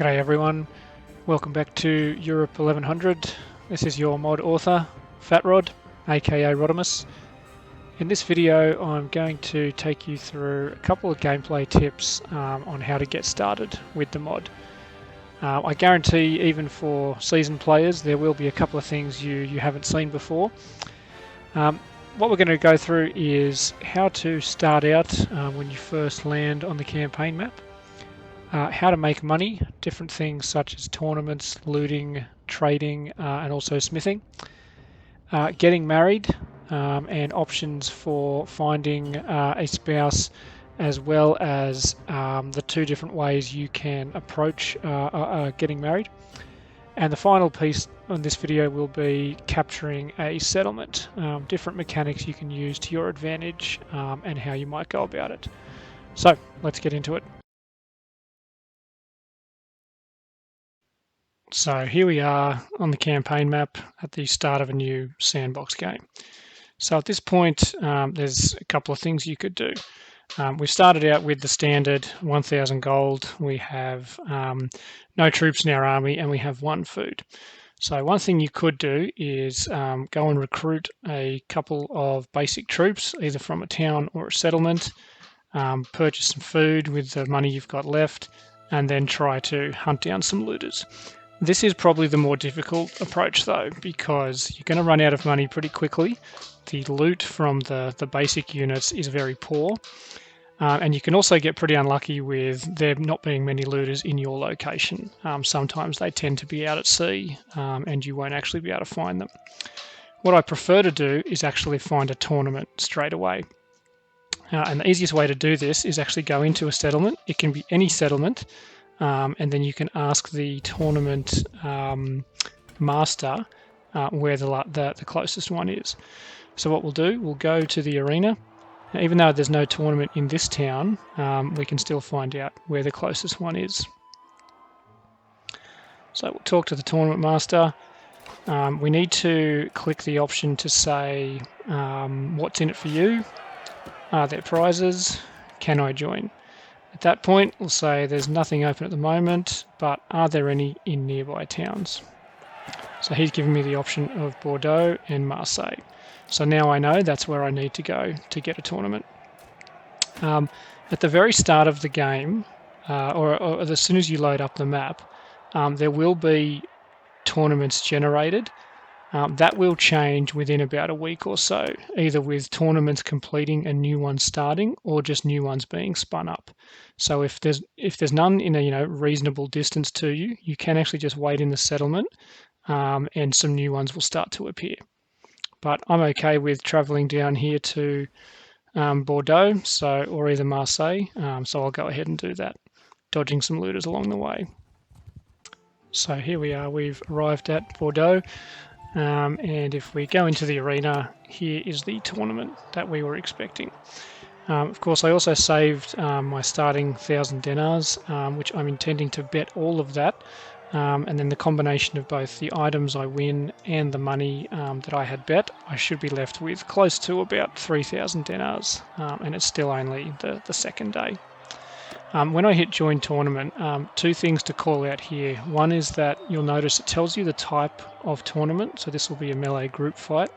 G'day everyone, welcome back to Europe 1100. This is your mod author, Fatrod, aka Rodimus. In this video I'm going to take you through a couple of gameplay tips on how to get started with the mod. I guarantee even for seasoned players there will be a couple of things you haven't seen before. What we're going to go through is how to start out when you first land on the campaign map. How to make money, different things such as tournaments, looting, trading, and also smithing. Getting married, and options for finding a spouse, as well as the two different ways you can approach getting married. And the final piece on this video will be capturing a settlement, different mechanics you can use to your advantage, and how you might go about it. So let's get into it. So here we are on the campaign map at the start of a new sandbox game. So at this point, there's a couple of things you could do. We started out with the standard 1,000 gold. We have no troops in our army, and we have 1 food. So one thing you could do is go and recruit a couple of basic troops, either from a town or a settlement, purchase some food with the money you've got left, and then try to hunt down some looters. This is probably the more difficult approach though, because you're going to run out of money pretty quickly. The loot from the basic units is very poor, and you can also get pretty unlucky with there not being many looters in your location. Sometimes they tend to be out at sea, and you won't actually be able to find them. What I prefer to do is actually find a tournament straight away. And the easiest way to do this is actually go into a settlement. It can be any settlement. And then you can ask the tournament master where the closest one is. So what we'll do, we'll go to the arena. Now, even though there's no tournament in this town, we can still find out where the closest one is. So we'll talk to the tournament master. We need to click the option to say what's in it for you, are there prizes, can I join? At that point, we'll say there's nothing open at the moment, but are there any in nearby towns? So he's given me the option of Bordeaux and Marseille. So now I know that's where I need to go to get a tournament. At the very start of the game, or as soon as you load up the map, there will be tournaments generated. That will change within about a week or so, either with tournaments completing and new ones starting, or just new ones being spun up. So if there's none in a reasonable distance to you, you can actually just wait in the settlement, and some new ones will start to appear. But I'm okay with travelling down here to Bordeaux, or either Marseille. So I'll go ahead and do that, dodging some looters along the way. So here we are. We've arrived at Bordeaux. And if we go into the arena, here is the tournament that we were expecting. Of course, I also saved my starting 1,000 dinars, which I'm intending to bet all of that. And then the combination of both the items I win and the money that I had bet, I should be left with close to about 3,000 dinars. And it's still only the second day. When I hit join tournament, 2 things to call out here. One is that you'll notice it tells you the type of tournament, so this will be a melee group fight.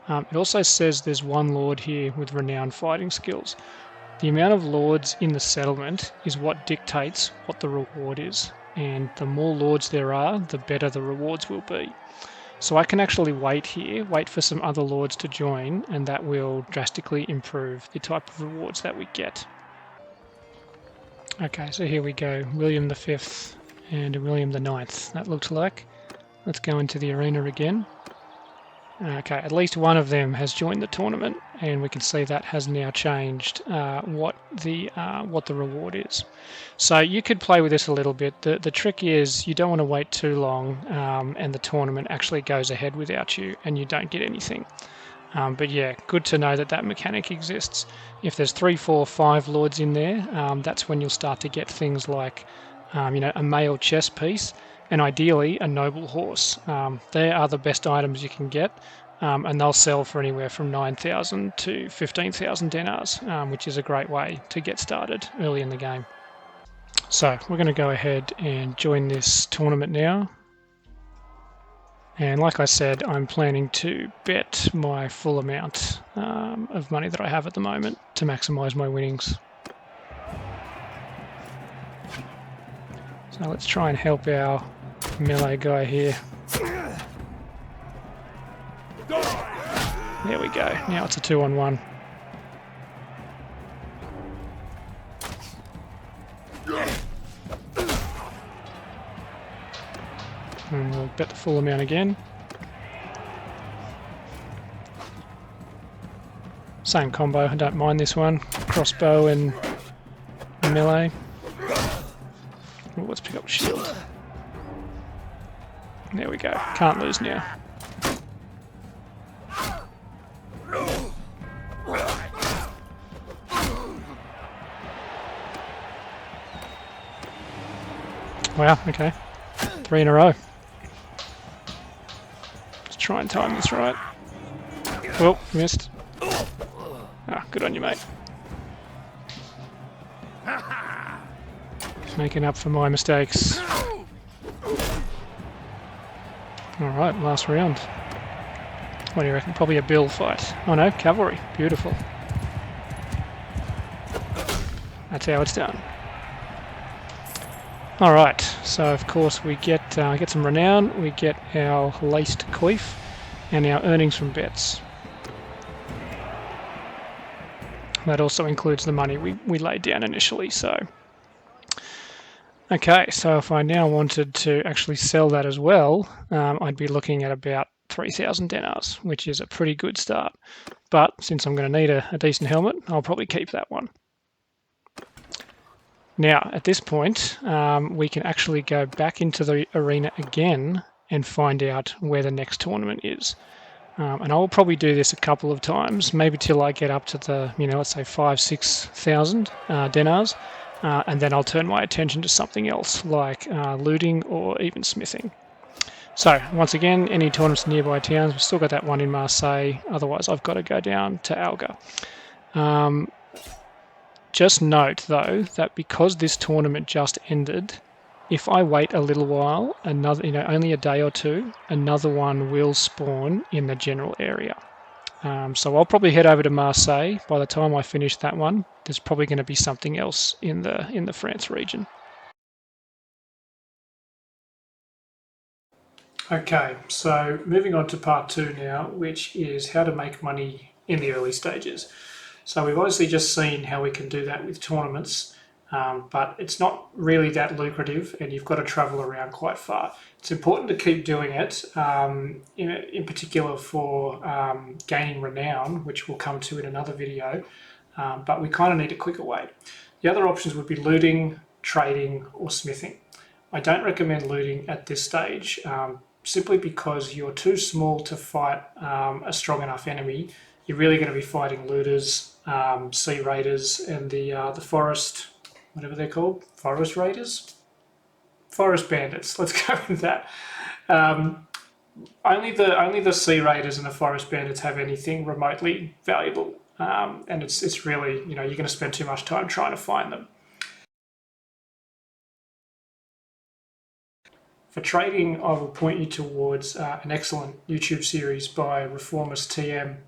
It also says there's 1 lord here with renowned fighting skills. The amount of lords in the settlement is what dictates what the reward is, and the more lords there are, the better the rewards will be. So I can actually wait for some other lords to join, and that will drastically improve the type of rewards that we get. Okay, so here we go, William V and William IX, that looks like. Let's go into the arena again. Okay, at least one of them has joined the tournament, and we can see that has now changed what the reward is. So you could play with this a little bit. The trick is you don't want to wait too long, and the tournament actually goes ahead without you, and you don't get anything. But yeah, good to know that mechanic exists. If there's 3, 4, 5 lords in there, that's when you'll start to get things like, a male chess piece, and ideally a noble horse. They are the best items you can get, and they'll sell for anywhere from 9,000 to 15,000 dinars, which is a great way to get started early in the game. So we're going to go ahead and join this tournament now. And like I said, I'm planning to bet my full amount of money that I have at the moment to maximise my winnings. So let's try and help our melee guy here. There we go. Now it's a 2-on-1. And we'll bet the full amount again. Same combo, I don't mind this one. Crossbow and melee. Ooh, let's pick up a shield. There we go. Can't lose now. Wow, okay. 3 in a row. Let's try and time this right. Oh, missed. Ah, good on you, mate. Making up for my mistakes. Alright, last round. What do you reckon? Probably a bill fight. Oh no, cavalry. Beautiful. That's how it's done. Alright, so of course we get some renown, we get our laced coif, and our earnings from bets. That also includes the money we laid down initially, so... Okay, so if I now wanted to actually sell that as well, I'd be looking at about 3,000 dinars, which is a pretty good start. But since I'm going to need a decent helmet, I'll probably keep that one. Now, at this point, we can actually go back into the arena again and find out where the next tournament is. And I'll probably do this a couple of times, maybe till I get up to the, let's say 5,000-6,000 dinars, and then I'll turn my attention to something else, like looting or even smithing. So, once again, any tournaments in nearby towns, we've still got that one in Marseille, otherwise I've got to go down to Alga. Just note, though, that because this tournament just ended, if I wait a little while, another, only a day or two, another one will spawn in the general area. So I'll probably head over to Marseille. By the time I finish that one, there's probably going to be something else in the France region. Okay, so moving on to part 2 now, which is how to make money in the early stages. So we've obviously just seen how we can do that with tournaments, but it's not really that lucrative and you've got to travel around quite far. It's important to keep doing it, in particular for gaining renown, which we'll come to in another video, but we kind of need a quicker way. The other options would be looting, trading, or smithing. I don't recommend looting at this stage, simply because you're too small to fight a strong enough enemy. You're really going to be fighting looters, sea raiders, and the forest, whatever they're called, forest raiders? Forest bandits, let's go with that. Only the sea raiders and the forest bandits have anything remotely valuable, and it's really, you're going to spend too much time trying to find them. For trading, I will point you towards an excellent YouTube series by ReformistTM,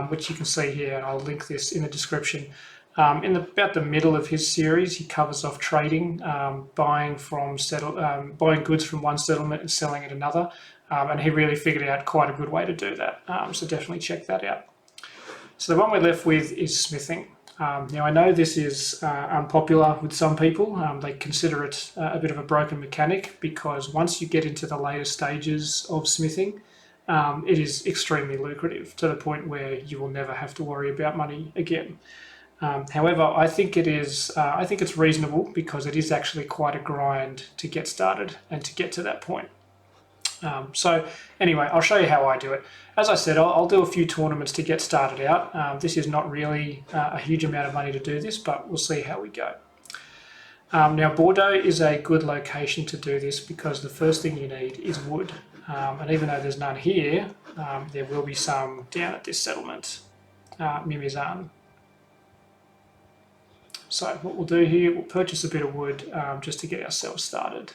which you can see here, and I'll link this in the description. About the middle of his series, he covers off trading, buying goods from one settlement and selling at another, and he really figured out quite a good way to do that. So definitely check that out. So the one we're left with is smithing. Now I know this is unpopular with some people. They consider it a bit of a broken mechanic because once you get into the later stages of smithing, it is extremely lucrative to the point where you will never have to worry about money again. However, I think it's reasonable because it is actually quite a grind to get started and to get to that point. So anyway, I'll show you how I do it. As I said, I'll do a few tournaments to get started out. This is not really a huge amount of money to do this, but we'll see how we go. Now, Bordeaux is a good location to do this because the first thing you need is wood. And even though there's none here, there will be some down at this settlement, Mimizan. So what we'll do here, we'll purchase a bit of wood just to get ourselves started.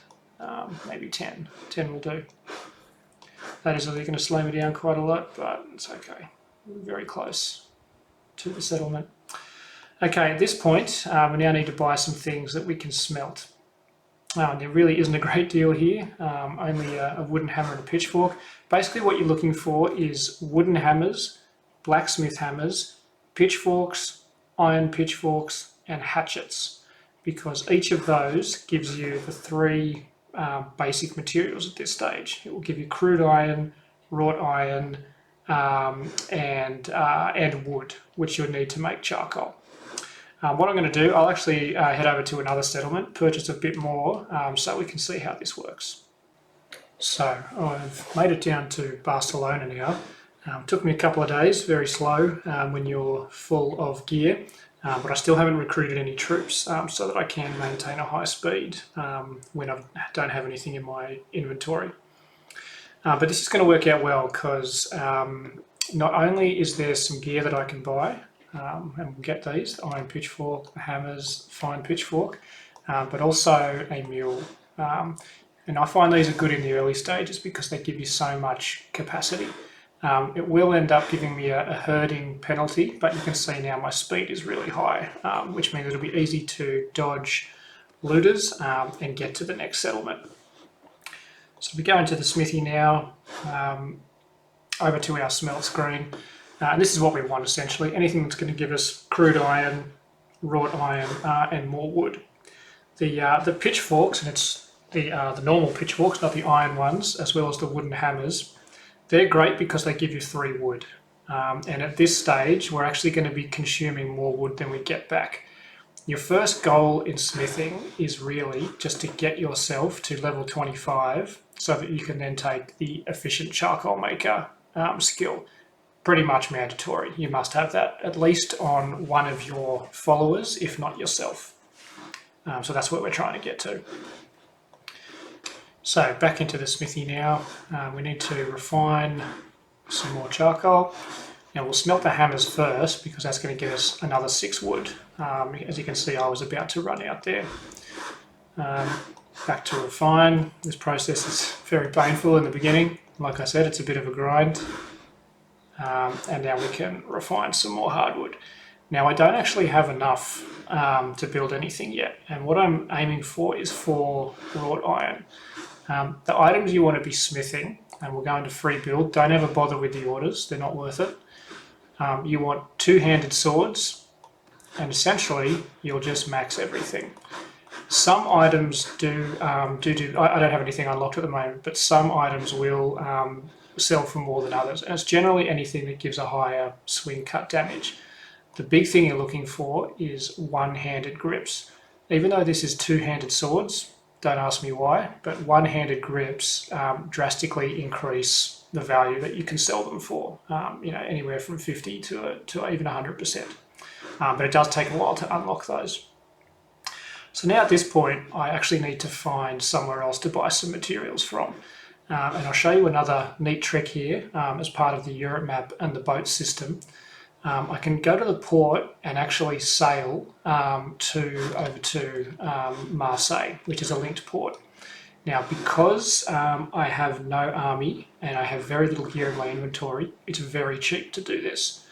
Maybe 10. 10 will do. That is really going to slow me down quite a lot, but it's okay. We're very close to the settlement. Okay, at this point, we now need to buy some things that we can smelt. There really isn't a great deal here, only a wooden hammer and a pitchfork. Basically what you're looking for is wooden hammers, blacksmith hammers, pitchforks, iron pitchforks, and hatchets, because each of those gives you the three basic materials at this stage. It will give you crude iron, wrought iron, and wood, which you'll need to make charcoal. What I'm going to do, I'll actually head over to another settlement, purchase a bit more, so we can see how this works. So I've made it down to Barcelona now. Took me a couple of days, very slow when you're full of gear, but I still haven't recruited any troops so that I can maintain a high speed when I don't have anything in my inventory. But this is going to work out well because not only is there some gear that I can buy, and we'll get these, the iron pitchfork, the hammers, fine pitchfork, but also a mule. And I find these are good in the early stages because they give you so much capacity. It will end up giving me a herding penalty, but you can see now my speed is really high, which means it'll be easy to dodge looters and get to the next settlement. So we go into the smithy now, over to our smelt screen. And this is what we want essentially, anything that's going to give us crude iron, wrought iron, and more wood. The pitchforks, and it's the normal pitchforks, not the iron ones, as well as the wooden hammers, they're great because they give you 3 wood. And at this stage, we're actually going to be consuming more wood than we get back. Your first goal in smithing is really just to get yourself to level 25 so that you can then take the efficient charcoal maker skill. Pretty much mandatory. You must have that at least on one of your followers, if not yourself. So that's what we're trying to get to. So back into the smithy now. We need to refine some more charcoal. Now we'll smelt the hammers first because that's going to give us another 6 wood. As you can see, I was about to run out there. Back to refine. This process is very painful in the beginning. Like I said, it's a bit of a grind. And now we can refine some more hardwood. Now I don't actually have enough to build anything yet, and what I'm aiming for is 4 wrought iron. The items you want to be smithing, and we'll go into free build, don't ever bother with the orders, they're not worth it. You want 2-handed swords, and essentially you'll just max everything. Some items do, I don't have anything unlocked at the moment, but some items will sell for more than others, and it's generally anything that gives a higher swing cut damage. The big thing you're looking for is 1-handed grips. Even though this is 2-handed swords, don't ask me why, but 1-handed grips drastically increase the value that you can sell them for, anywhere from 50 to even 100%. But it does take a while to unlock those. So now at this point, I actually need to find somewhere else to buy some materials from. And I'll show you another neat trick here as part of the Europe map and the boat system. I can go to the port and actually sail over to Marseille, which is a linked port. Now, because I have no army and I have very little gear in my inventory, it's very cheap to do this.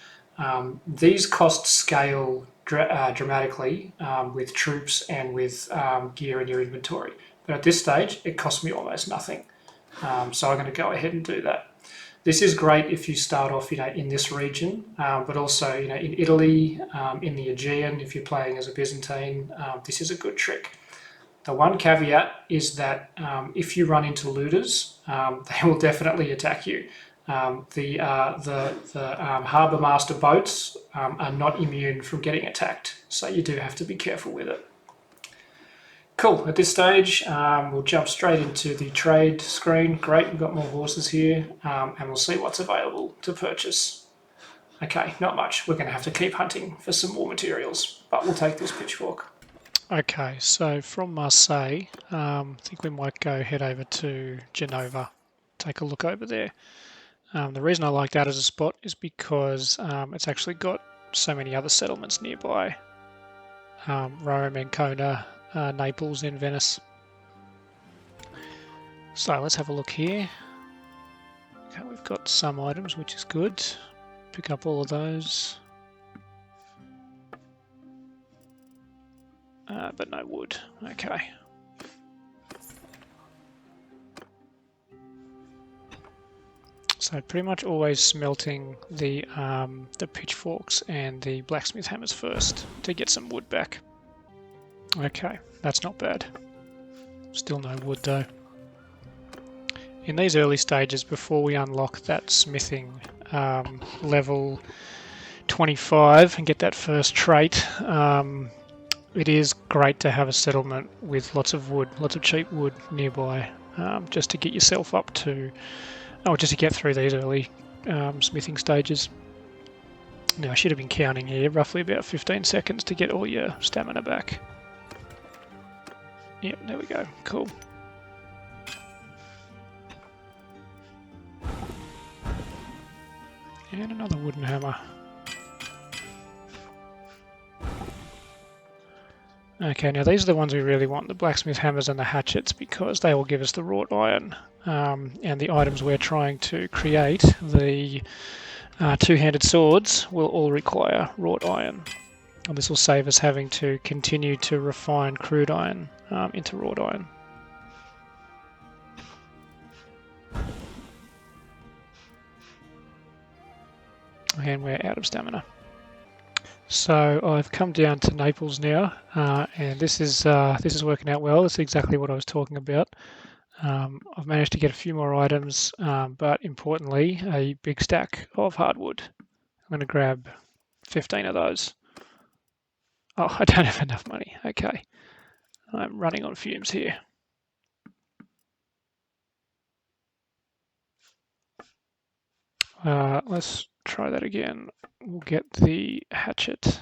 These costs scale dramatically with troops and with gear in your inventory. But at this stage, it costs me almost nothing. So I'm going to go ahead and do that. This is great if you start off, in this region, but also, in Italy, in the Aegean, if you're playing as a Byzantine, this is a good trick. The one caveat is that if you run into looters, they will definitely attack you. The harbour master boats are not immune from getting attacked, so you do have to be careful with it. Cool, at this stage we'll jump straight into the trade screen. Great, we've got more horses here, and we'll see what's available to purchase. Okay, not much. We're going to have to keep hunting for some more materials, but we'll take this pitchfork. Okay, so from Marseille, I think we might head over to Genova, take a look over there. The reason I like that as a spot is because it's actually got so many other settlements nearby. Rome, Ancona, Naples and Venice. So let's have a look here. Okay, we've got some items, which is good. Pick up all of those. But no wood. Okay. So pretty much always smelting the pitchforks and the blacksmith hammers first to get some wood back. Okay, that's not bad. Still no wood though. In these early stages, before we unlock that smithing level 25 and get that first trait, it is great to have a settlement with lots of wood, lots of cheap wood nearby, just to get yourself up to, just to get through these early smithing stages. Now I should have been counting here, roughly about 15 seconds to get all your stamina back. Yep, there we go, cool. And another wooden hammer. Okay, now these are the ones we really want, the blacksmith hammers and the hatchets, because they will give us the wrought iron. And the items we're trying to create, the two-handed swords, will all require wrought iron. And this will save us having to continue to refine crude iron into wrought iron. And we're out of stamina. So I've come down to Naples now, and this is working out well. This is exactly what I was talking about. I've managed to get a few more items, but importantly, a big stack of hardwood. I'm going to grab 15 of those. Oh, I don't have enough money. Okay, I'm running on fumes here. Let's try that again. We'll get the hatchet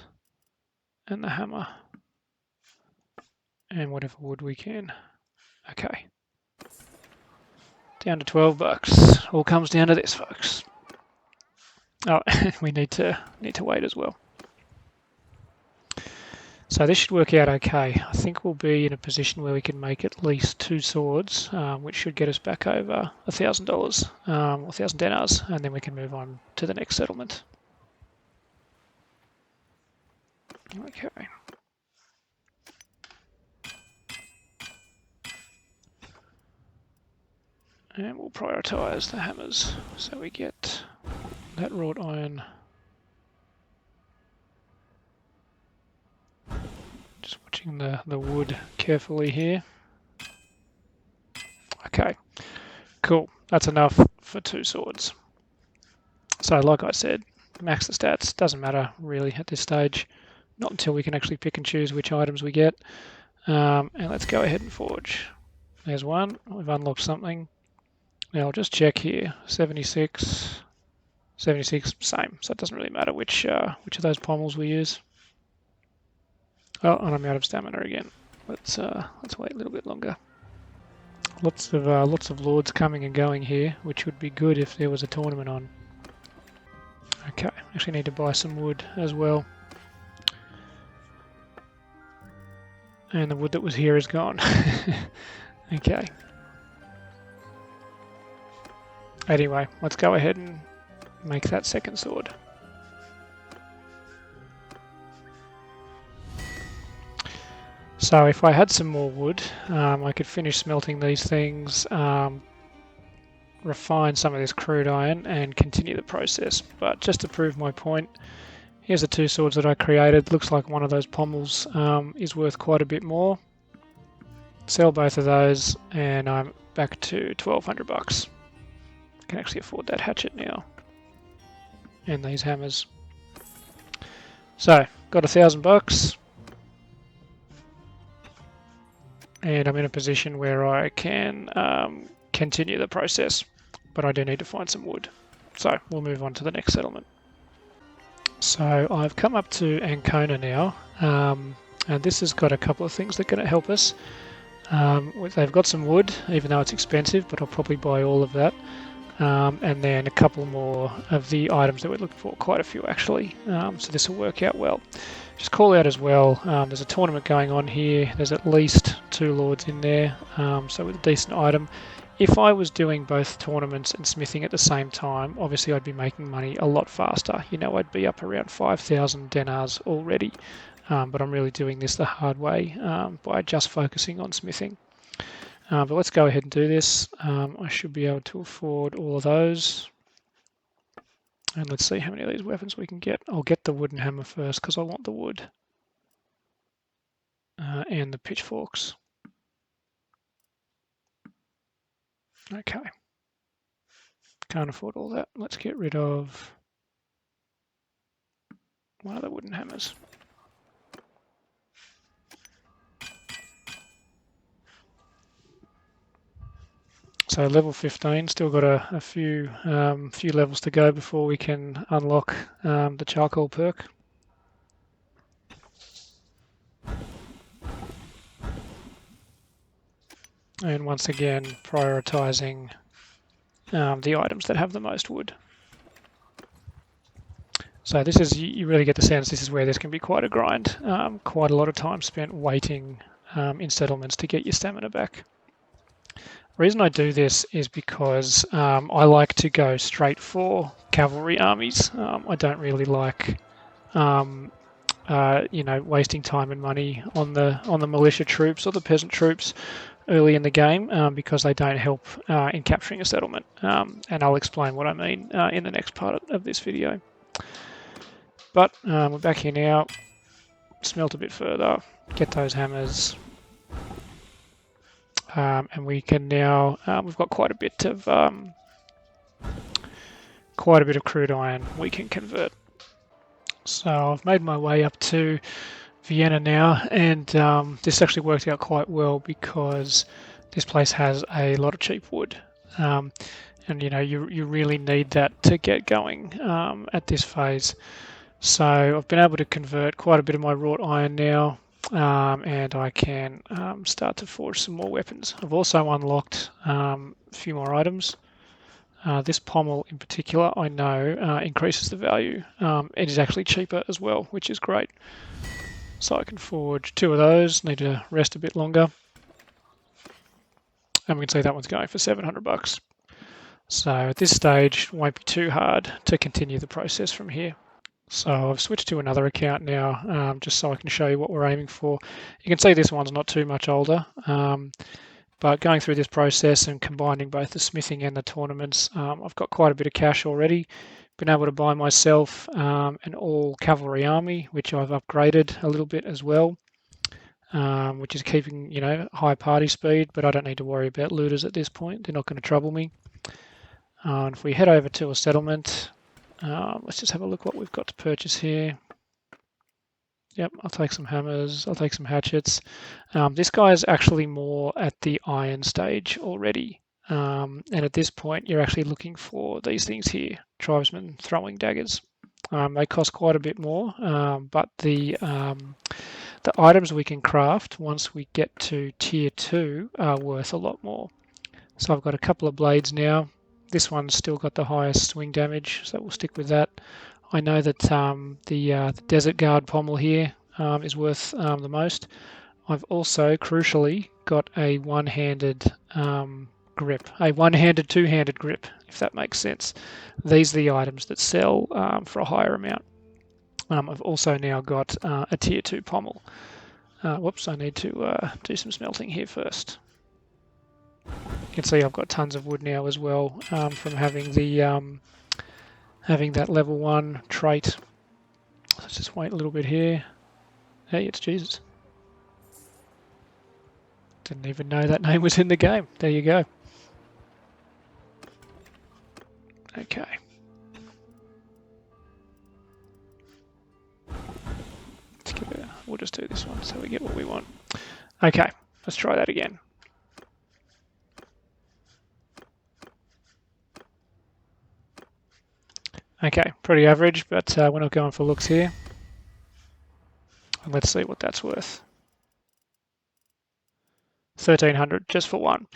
and the hammer and whatever wood we can. Okay. Down to 12 bucks. All comes down to this, folks. Oh, we need to wait as well. So this should work out okay. I think we'll be in a position where we can make at least 2 swords, which should get us back over $1,000, or 1,000 dinars, and then we can move on to the next settlement. Okay. And we'll prioritise the hammers, so we get that wrought iron. Just watching the wood carefully here. Okay, cool. That's enough for 2 swords. So like I said, max the stats. Doesn't matter really at this stage. Not until we can actually pick and choose which items we get. And let's go ahead and forge. There's one. We've unlocked something. Now I'll just check here. 76, 76, same. So it doesn't really matter which of those pommels we use. Oh, and I'm out of stamina again. Let's wait a little bit longer. Lots of lords coming and going here, which would be good if there was a tournament on. Okay, actually need to buy some wood as well. And the wood that was here is gone. Okay. Anyway, let's go ahead and make that second sword. So if I had some more wood, I could finish smelting these things, refine some of this crude iron and continue the process. But just to prove my point, here's the 2 swords that I created. Looks like one of those pommels is worth quite a bit more. Sell both of those and I'm back to 1,200 bucks. I can actually afford that hatchet now. And these hammers. So, got 1,000 bucks. And I'm in a position where I can continue the process, but I do need to find some wood. So we'll move on to the next settlement. So I've come up to Ancona now, and this has got a couple of things that are going to help us. They've got some wood, even though it's expensive, but I'll probably buy all of that. and then a couple more of the items that we're looking for, quite a few actually. So this will work out well. Just call out as well, there's a tournament going on here. There's at least 2 lords in there, so with a decent item. If I was doing both tournaments and smithing at the same time, obviously I'd be making money a lot faster. You know, I'd be up around 5,000 dinars already, but I'm really doing this the hard way by just focusing on smithing. But let's go ahead and do this. I should be able to afford all of those. And let's see how many of these weapons we can get. I'll get the wooden hammer first because I want the wood. And the pitchforks. Okay. Can't afford all that. Let's get rid of one of the wooden hammers. So level 15, still got a few levels to go before we can unlock the charcoal perk. And once again, prioritizing the items that have the most wood. So this is, you really get the sense this is where this can be quite a grind. Quite a lot of time spent waiting in settlements to get your stamina back. The reason I do this is because I like to go straight for cavalry armies. I don't really like wasting time and money on the militia troops or the peasant troops early in the game because they don't help in capturing a settlement. And I'll explain what I mean in the next part of this video. But we're back here now. Smelt a bit further, get those hammers, and we can now. We've got quite a bit of crude iron we can convert. So I've made my way up to Vienna now, and this actually worked out quite well because this place has a lot of cheap wood, and you know you really need that to get going at this phase. So I've been able to convert quite a bit of my wrought iron now, and I can start to forge some more weapons. I've also unlocked a few more items. This pommel in particular, I know, increases the value. It is actually cheaper as well, which is great. So I can forge 2 of those, need to rest a bit longer. And we can see that one's going for 700 bucks. So at this stage, it won't be too hard to continue the process from here. So I've switched to another account now, just so I can show you what we're aiming for. You can see this one's not too much older, but going through this process and combining both the smithing and the tournaments, I've got quite a bit of cash already. Been able to buy myself an all cavalry army, which I've upgraded a little bit as well, which is keeping high party speed, but I don't need to worry about looters at this point. They're not going to trouble me. And if we head over to a settlement, let's just have a look what we've got to purchase here. Yep, I'll take some hammers, I'll take some hatchets. This guy is actually more at the iron stage already. And at this point, you're actually looking for these things here, tribesmen throwing daggers. They cost quite a bit more, but the items we can craft once we get to tier 2 are worth a lot more. So I've got a couple of blades now. This one's still got the highest swing damage, so we'll stick with that. I know that the Desert Guard pommel here is worth the most. I've also, crucially, got a one-handed grip, a one-handed, two-handed grip, if that makes sense. These are the items that sell for a higher amount. I've also now got a tier 2 pommel. Whoops, I need to do some smelting here first. You can see I've got tons of wood now as well from having the having that level 1 trait. Let's just wait a little bit here. Hey, it's Jesus. Didn't even know that name was in the game. There you go. Okay. We'll just do this one so we get what we want. Okay, let's try that again. Okay, pretty average, but we're not going for looks here. And let's see what that's worth. 1,300 just for one.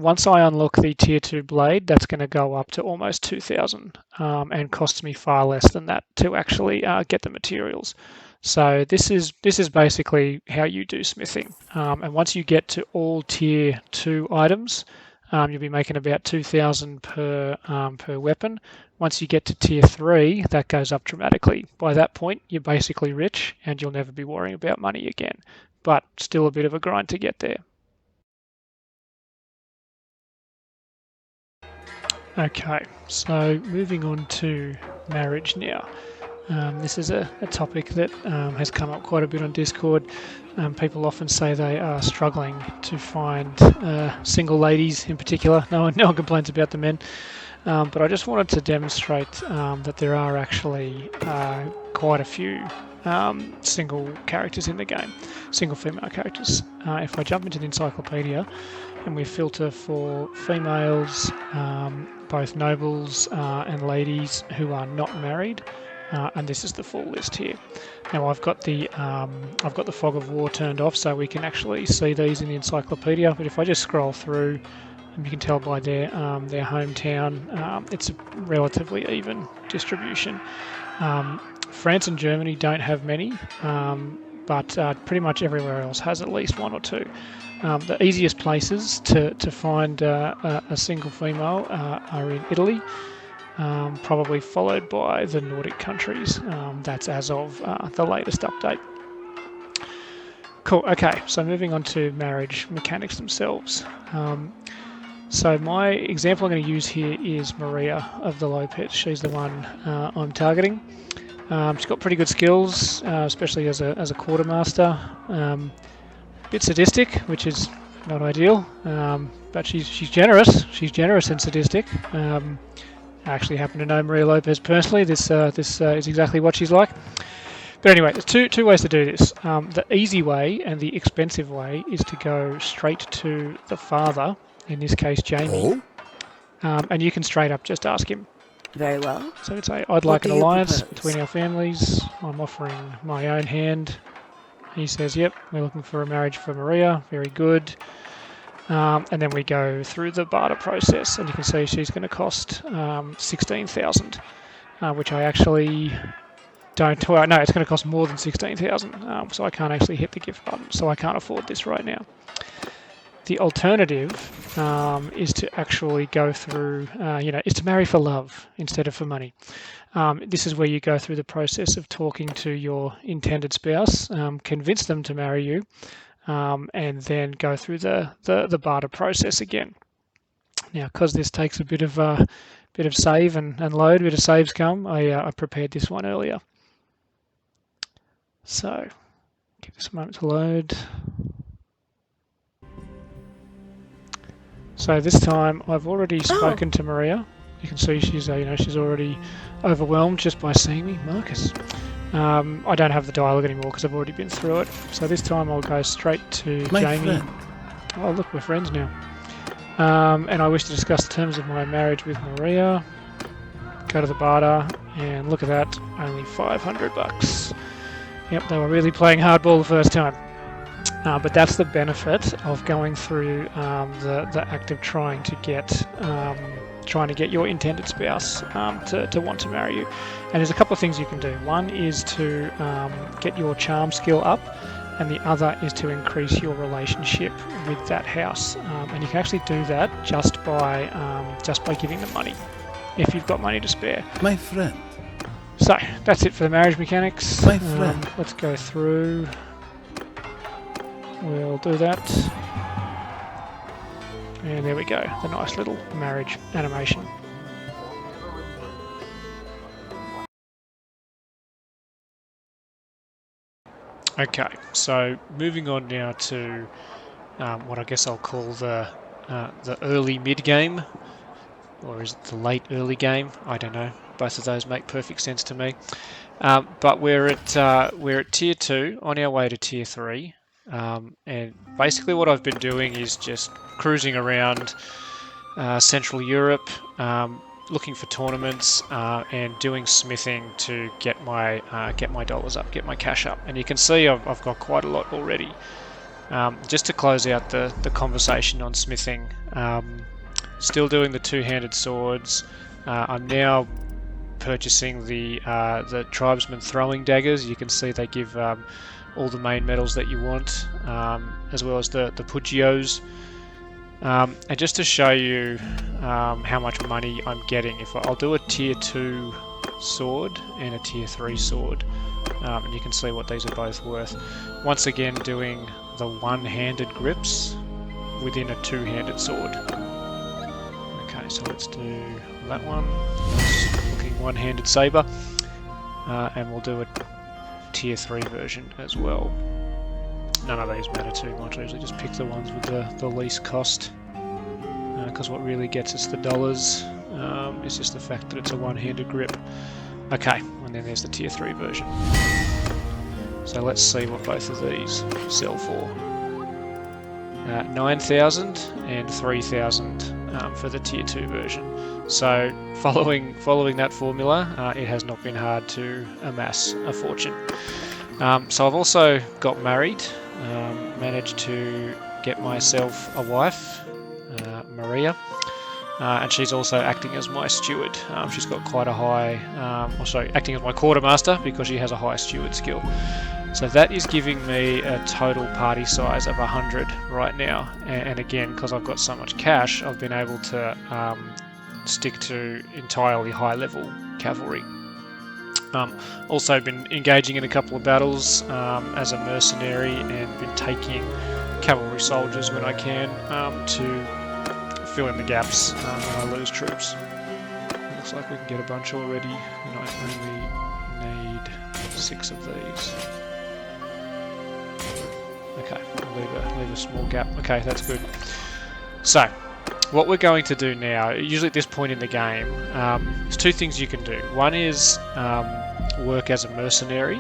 once I unlock the tier 2 blade, that's going to go up to almost 2,000 and costs me far less than that to actually get the materials. So this is basically how you do smithing. And once you get to all tier 2 items, you'll be making about 2,000 per weapon. Once you get to tier 3, that goes up dramatically. By that point, you're basically rich and you'll never be worrying about money again. But still a bit of a grind to get there. Okay, so moving on to marriage now. This is a topic that has come up quite a bit on Discord. People often say they are struggling to find single ladies in particular. No one complains about the men. But I just wanted to demonstrate that there are actually quite a few single characters in the game, single female characters. If I jump into the encyclopedia and we filter for females, both nobles and ladies who are not married, and this is the full list here. Now I've got the fog of war turned off, so we can actually see these in the encyclopedia. But if I just scroll through, and you can tell by their hometown, it's a relatively even distribution. France and Germany don't have many, but pretty much everywhere else has at least one or two. The easiest places to find a single female are in Italy, probably followed by the Nordic countries. That's as of the latest update. Cool, okay, so moving on to marriage mechanics themselves. So my example I'm going to use here is Maria of the Lopez. She's the one I'm targeting. She's got pretty good skills, especially as a quartermaster. Bit sadistic, which is not ideal, but she's generous. She's generous and sadistic. I actually happen to know Maria Lopez personally. This is exactly what she's like. But anyway, there's two ways to do this. The easy way and the expensive way is to go straight to the father, in this case Jamie, and you can straight up just ask him. Very well. So I'd say, I'd like an alliance between our families. I'm offering my own hand. He says, yep, we're looking for a marriage for Maria. Very good. And then we go through the barter process, and you can see she's going to cost 16,000, which I actually don't. Well, no, it's going to cost more than 16,000, so I can't actually hit the gift button. So I can't afford this right now. The alternative is to actually go through, is to marry for love instead of for money. This is where you go through the process of talking to your intended spouse, convince them to marry you, and then go through the barter process again. Now, because this takes a bit of save and load, a bit of saves come, I prepared this one earlier. So, give this a moment to load. So this time I've already spoken to Maria. You can see she's she's already overwhelmed just by seeing me. Marcus. I don't have the dialogue anymore because I've already been through it. So this time I'll go straight to Jamie. Friend. Oh look, we're friends now. And I wish to discuss the terms of my marriage with Maria. Go to the barter and look at that, only 500 bucks. Yep, they were really playing hardball the first time. But that's the benefit of going through the act of trying to get your intended spouse to want to marry you. And there's a couple of things you can do. One is to get your charm skill up, and the other is to increase your relationship with that house. And you can actually do that just by giving them money, if you've got money to spare. My friend. So that's it for the marriage mechanics. My friend. Let's go through. We'll do that. And there we go, the nice little marriage animation. Okay, so moving on now to what I guess I'll call the early mid game, or is it the late early game? I don't know. Both of those make perfect sense to me. But we're at tier 2 on our way to tier 3. And basically what I've been doing is just cruising around Central Europe, looking for tournaments and doing smithing to get my dollars up, get my cash up. And you can see I've got quite a lot already. Just to close out the conversation on smithing, still doing the two-handed swords. I'm now purchasing the tribesman throwing daggers. You can see they give all the main metals that you want, as well as the Pugios. And just to show you how much money I'm getting, I'll do a tier 2 sword and a tier 3 sword, and you can see what these are both worth. Once again, doing the one-handed grips within a two-handed sword. Okay, so let's do that one. Looking one-handed saber, and we'll do a tier 3 version as well. None of these matter too much. I usually just pick the ones with the least cost, because what really gets us the dollars is just the fact that it's a one-handed grip. Okay, and then there's the tier 3 version. So let's see what both of these sell for. 9,000 and 3,000 for the tier 2 version. So following that formula, it has not been hard to amass a fortune. So I've also got married, managed to get myself a wife, Maria, and she's also acting as my steward. She's got quite a high, acting as my quartermaster because she has a high steward skill. So that is giving me a total party size of 100 right now. And again, because I've got so much cash, I've been able to stick to entirely high-level cavalry. Also been engaging in a couple of battles as a mercenary, and been taking cavalry soldiers when I can to fill in the gaps when I lose troops. It looks like we can get a bunch already, and I only need 6 of these. Okay, I'll leave a small gap. Okay, that's good. So, what we're going to do now, usually at this point in the game, there's 2 things you can do. One is work as a mercenary.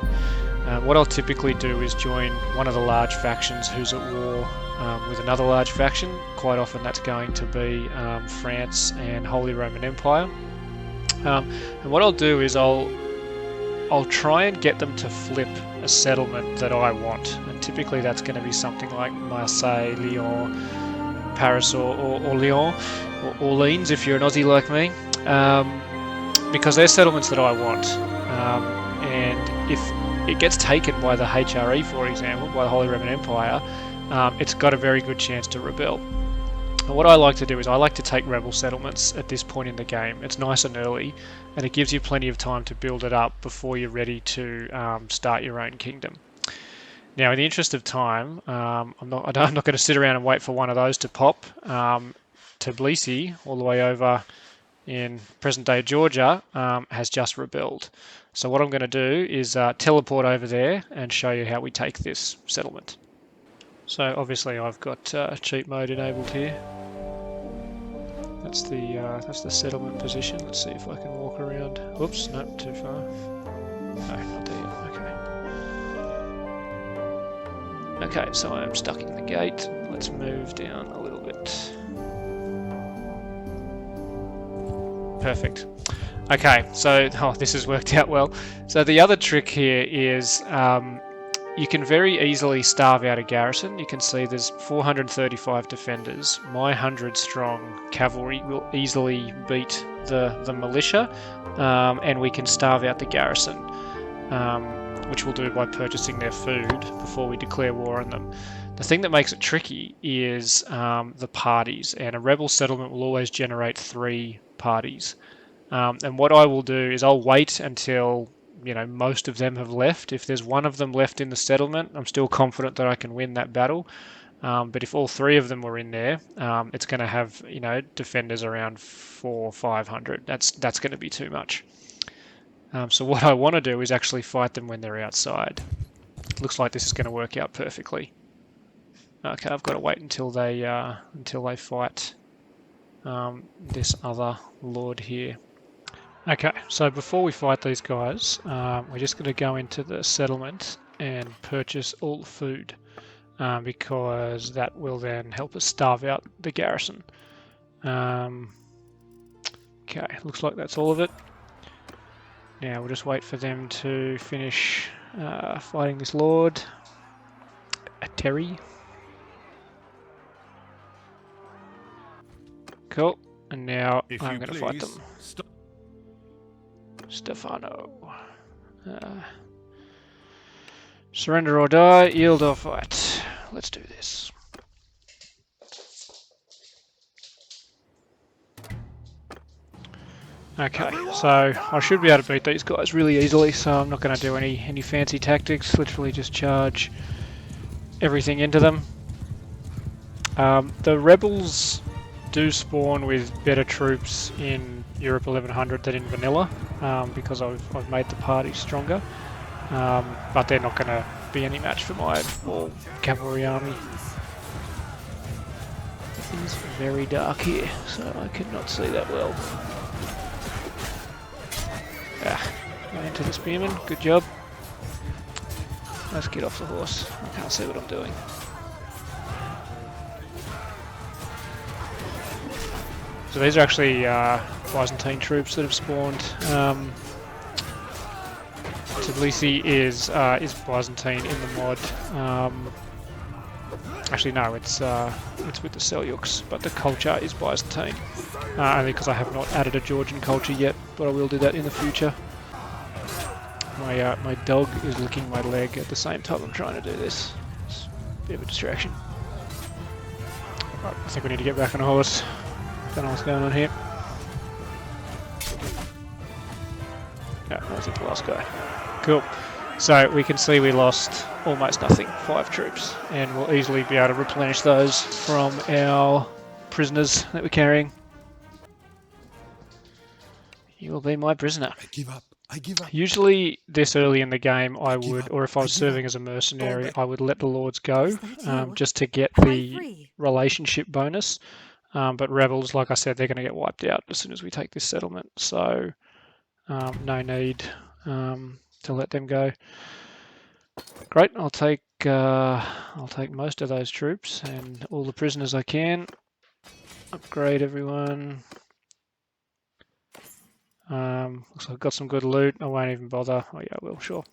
What I'll typically do is join one of the large factions who's at war with another large faction. Quite often that's going to be France and Holy Roman Empire. And what I'll do is I'll try and get them to flip a settlement that I want. And typically that's going to be something like Marseille, Lyon, Paris, or Lyon, or Orleans if you're an Aussie like me, because they're settlements that I want. And if it gets taken by the HRE, for example, by the Holy Roman Empire, it's got a very good chance to rebel. And what I like to do is I like to take rebel settlements at this point in the game. It's nice and early, and it gives you plenty of time to build it up before you're ready to start your own kingdom. Now, in the interest of time, I'm not going to sit around and wait for one of those to pop. Tbilisi, all the way over in present-day Georgia, has just rebelled. So what I'm going to do is teleport over there and show you how we take this settlement. So obviously I've got cheat mode enabled here. That's the settlement position. Let's see if I can walk around. Oops, nope, too far. No, not there. Okay, so I'm stuck in the gate. Let's move down a little bit. Perfect. Okay, so this has worked out well. So the other trick here is you can very easily starve out a garrison. You can see there's 435 defenders. My 100-strong cavalry will easily beat the militia, and we can starve out the garrison, which we'll do by purchasing their food before we declare war on them. The thing that makes it tricky is the parties, and a rebel settlement will always generate 3 parties. And what I will do is I'll wait until most of them have left. If there's one of them left in the settlement, I'm still confident that I can win that battle. But if all 3 of them were in there, it's going to have defenders around 400 or 500. That's going to be too much. So what I want to do is actually fight them when they're outside. Looks like this is going to work out perfectly. Okay, I've got to wait until they fight this other lord here. Okay, so before we fight these guys, we're just going to go into the settlement and purchase all the food, because that will then help us starve out the garrison. Okay, looks like that's all of it. Now we'll just wait for them to finish fighting this lord, Terry. Cool. And now If I'm you going to fight them. please, Stefano. Surrender or die, yield or fight. Let's do this. Okay, so I should be able to beat these guys really easily, so I'm not going to do any fancy tactics, literally just charge everything into them. The rebels do spawn with better troops in Europe 1100 than in vanilla, because I've made the party stronger, but they're not going to be any match for my all cavalry army. It's very dark here, so I cannot see that well. Went into the spearman, good job. Let's get off the horse, I can't see what I'm doing. So these are actually Byzantine troops that have spawned. Tbilisi is Byzantine in the mod. Actually, no, it's with the Seljuks, but the culture is Byzantine. Only because I have not added a Georgian culture yet, but I will do that in the future. My dog is licking my leg at the same time I'm trying to do this. It's a bit of a distraction. Right, I think we need to get back on a horse. Don't know what's going on here. Yeah, I think the last guy. Cool. So we can see we lost almost nothing, 5 troops, and we'll easily be able to replenish those from our prisoners that we're carrying. You will be my prisoner. I give up. I give up. Usually this early in the game I would, or if I was serving as a mercenary, I would let the lords go, just to get the relationship bonus. But rebels, like I said, they're going to get wiped out as soon as we take this settlement, so no need to let them go. Great, I'll take most of those troops and all the prisoners I can. Upgrade everyone. Looks like I've got some good loot. I won't even bother. Oh yeah, I will, sure.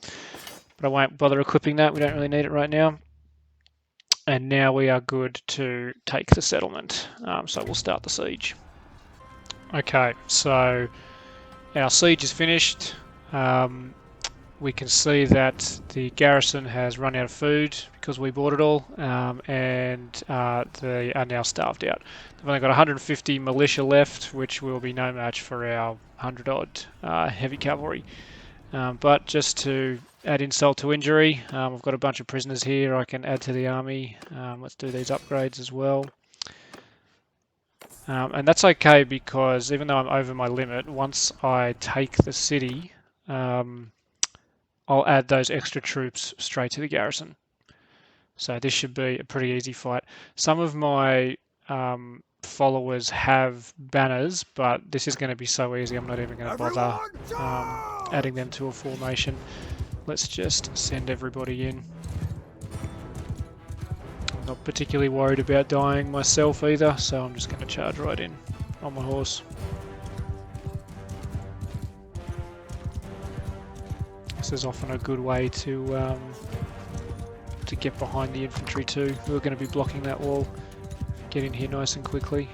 But I won't bother equipping that. We don't really need it right now. And now we are good to take the settlement. So we'll start the siege. Okay, so our siege is finished. We can see that the garrison has run out of food because we bought it all, and they are now starved out. They've only got 150 militia left, which will be no match for our 100-odd heavy cavalry. But just to add insult to injury, I've got a bunch of prisoners here I can add to the army. Let's do these upgrades as well. And that's okay because even though I'm over my limit, once I take the city, I'll add those extra troops straight to the garrison. So this should be a pretty easy fight. Some of my followers have banners, but this is going to be so easy I'm not even going to bother adding them to a formation. Let's just send everybody in. I'm not particularly worried about dying myself either, so I'm just going to charge right in on my horse. This is often a good way to get behind the infantry too. We're going to be blocking that wall. Get in here nice and quickly.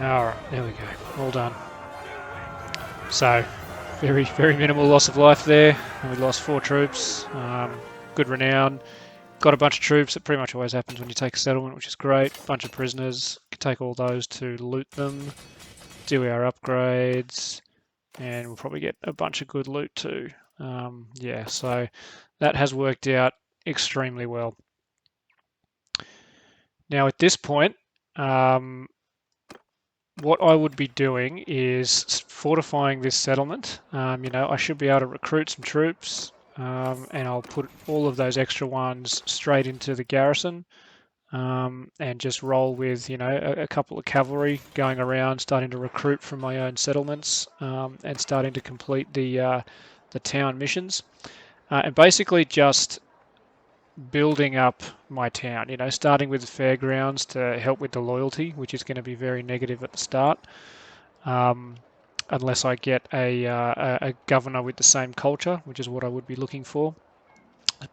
Alright, there we go. All done. So, very, very minimal loss of life there. And we lost 4 troops. Good renown. Got a bunch of troops. It pretty much always happens when you take a settlement, which is great. Bunch of prisoners. Can take all those to loot them. Do our upgrades. And we'll probably get a bunch of good loot too. Yeah, so that has worked out extremely well. Now at this point, what I would be doing is fortifying this settlement. You know, I should be able to recruit some troops, and I'll put all of those extra ones straight into the garrison, and just roll with, you know, a couple of cavalry going around, starting to recruit from my own settlements, and starting to complete the town missions, and basically just building up my town, you know, starting with the fairgrounds to help with the loyalty, which is going to be very negative at the start, unless I get a governor with the same culture, which is what I would be looking for.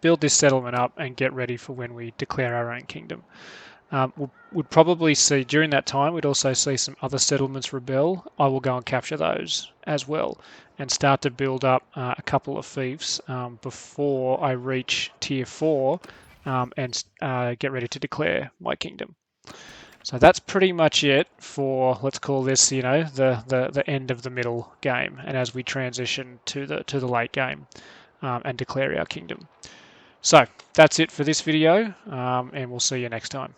build this settlement up and get ready for when we declare our own kingdom. We'd probably see during that time, we'd also see some other settlements rebel. I will go and capture those as well and start to build up a couple of fiefs before I reach tier 4 and get ready to declare my kingdom. So that's pretty much it for, let's call this, the end of the middle game, and as we transition to the late game and declare our kingdom. So that's it for this video, and we'll see you next time.